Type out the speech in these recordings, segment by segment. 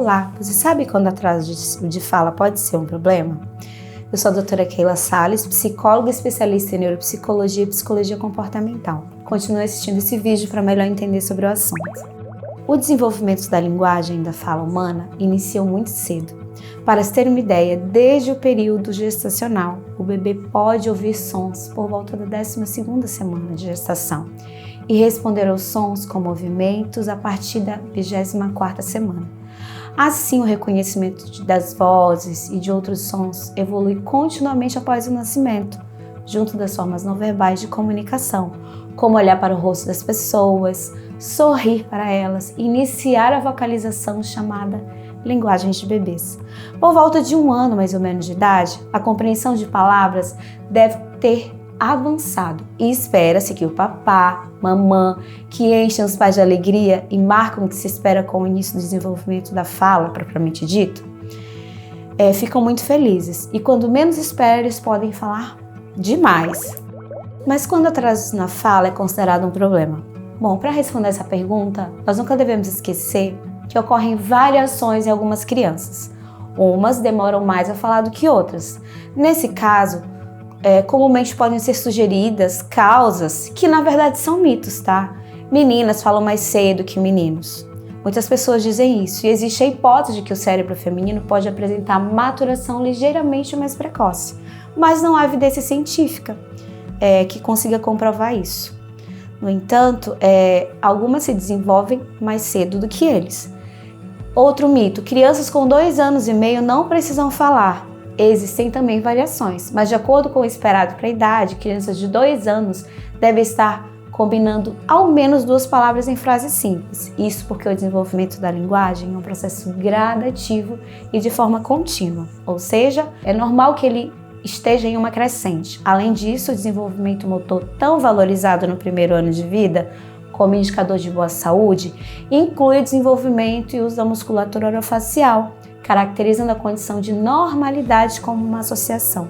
Olá, você sabe quando atraso de fala pode ser um problema? Eu sou a doutora Keila Salles, psicóloga especialista em neuropsicologia e psicologia comportamental. Continue assistindo esse vídeo para melhor entender sobre o assunto. O desenvolvimento da linguagem da fala humana iniciou muito cedo. Para se ter uma ideia, desde o período gestacional, o bebê pode ouvir sons por volta da 12ª semana de gestação e responder aos sons com movimentos a partir da 24ª semana. Assim, o reconhecimento das vozes e de outros sons evolui continuamente após o nascimento, junto das formas não verbais de comunicação, como olhar para o rosto das pessoas, sorrir para elas e iniciar a vocalização chamada linguagem de bebês. Por volta de 1 ano, mais ou menos, de idade, a compreensão de palavras deve ter avançado e espera-se que o papá, mamã, que enchem os pais de alegria e marcam o que se espera com o início do desenvolvimento da fala, propriamente dito, ficam muito felizes e quando menos espera eles podem falar demais. Mas quando atraso na fala é considerado um problema? Bom, para responder essa pergunta, nós nunca devemos esquecer que ocorrem variações em algumas crianças. Umas demoram mais a falar do que outras. Nesse caso, comumente podem ser sugeridas causas que na verdade são mitos, tá? Meninas falam mais cedo que meninos. Muitas pessoas dizem isso e existe a hipótese de que o cérebro feminino pode apresentar maturação ligeiramente mais precoce, mas não há evidência científica que consiga comprovar isso. No entanto, algumas se desenvolvem mais cedo do que eles. Outro mito, crianças com 2 anos e meio não precisam falar. Existem também variações, mas de acordo com o esperado para a idade, crianças de 2 anos devem estar combinando ao menos 2 palavras em frases simples. Isso porque o desenvolvimento da linguagem é um processo gradativo e de forma contínua, ou seja, é normal que ele esteja em uma crescente. Além disso, o desenvolvimento motor tão valorizado no primeiro ano de vida, como indicador de boa saúde, inclui o desenvolvimento e uso da musculatura orofacial, caracterizando a condição de normalidade como uma associação,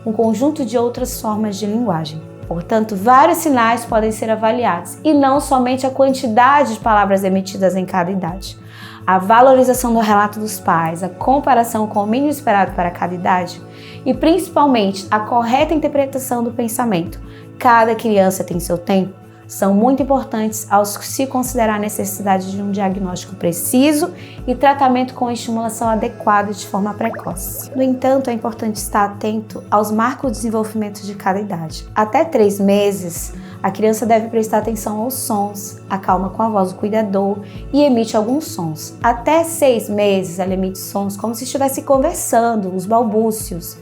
um conjunto de outras formas de linguagem. Portanto, vários sinais podem ser avaliados, e não somente a quantidade de palavras emitidas em cada idade. A valorização do relato dos pais, a comparação com o mínimo esperado para cada idade e, principalmente, a correta interpretação do pensamento. Cada criança tem seu tempo. São muito importantes ao se considerar a necessidade de um diagnóstico preciso e tratamento com estimulação adequada de forma precoce. No entanto, é importante estar atento aos marcos de desenvolvimento de cada idade. Até 3 meses, a criança deve prestar atenção aos sons, acalma com a voz do cuidador e emite alguns sons. Até 6 meses, ela emite sons como se estivesse conversando, os balbúcios.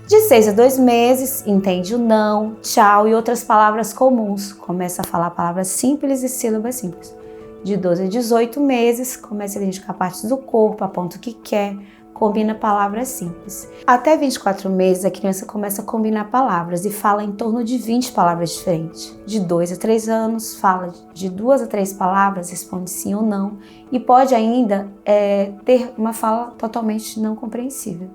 De 6 a 2 meses, entende o não, tchau e outras palavras comuns. Começa a falar palavras simples e sílabas simples. De 12 a 18 meses, começa a identificar partes do corpo, aponta o que quer, combina palavras simples. Até 24 meses, a criança começa a combinar palavras e fala em torno de 20 palavras diferentes. De 2 a 3 anos, fala de 2 a 3 palavras, responde sim ou não e pode ainda ter uma fala totalmente não compreensível.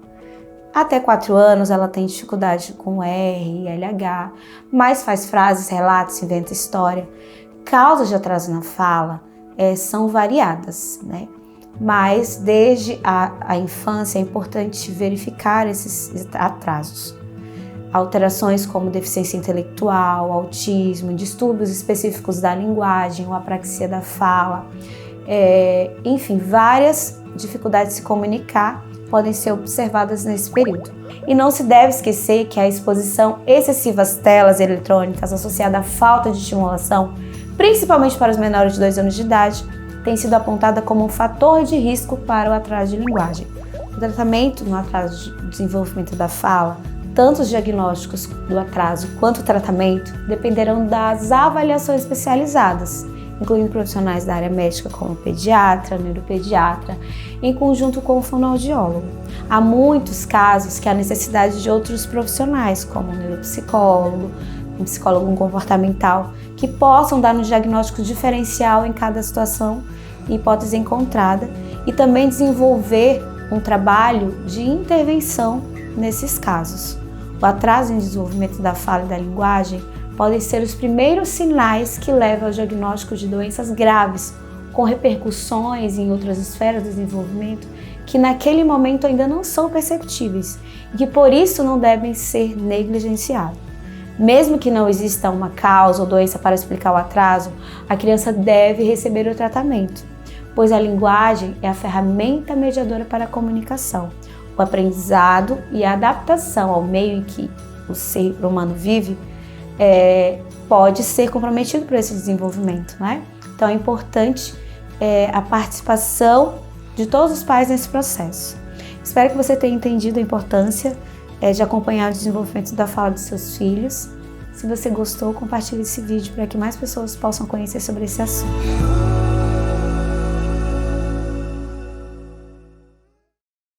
Até 4 anos ela tem dificuldade com R, LH, mas faz frases, relatos, inventa história. Causas de atraso na fala são variadas, né? Mas desde a infância é importante verificar esses atrasos. Alterações como deficiência intelectual, autismo, distúrbios específicos da linguagem ou apraxia da fala, enfim, várias dificuldades de se comunicar podem ser observadas nesse período. E não se deve esquecer que a exposição excessiva às telas eletrônicas associada à falta de estimulação, principalmente para os menores de 2 anos de idade, tem sido apontada como um fator de risco para o atraso de linguagem. O tratamento no atraso de desenvolvimento da fala, tanto os diagnósticos do atraso quanto o tratamento, dependerão das avaliações especializadas, incluindo profissionais da área médica como pediatra, neuropediatra, em conjunto com o fonoaudiólogo. Há muitos casos que há necessidade de outros profissionais, como um neuropsicólogo, um psicólogo comportamental, que possam dar um diagnóstico diferencial em cada situação e hipótese encontrada e também desenvolver um trabalho de intervenção nesses casos. O atraso em desenvolvimento da fala e da linguagem podem ser os primeiros sinais que levam ao diagnóstico de doenças graves, com repercussões em outras esferas do desenvolvimento que naquele momento ainda não são perceptíveis e que por isso não devem ser negligenciados. Mesmo que não exista uma causa ou doença para explicar o atraso, a criança deve receber o tratamento, pois a linguagem é a ferramenta mediadora para a comunicação, o aprendizado e a adaptação ao meio em que o ser humano vive pode ser comprometido por esse desenvolvimento, né? Então é importante a participação de todos os pais nesse processo. Espero que você tenha entendido a importância de acompanhar o desenvolvimento da fala dos seus filhos. Se você gostou, compartilhe esse vídeo para que mais pessoas possam conhecer sobre esse assunto.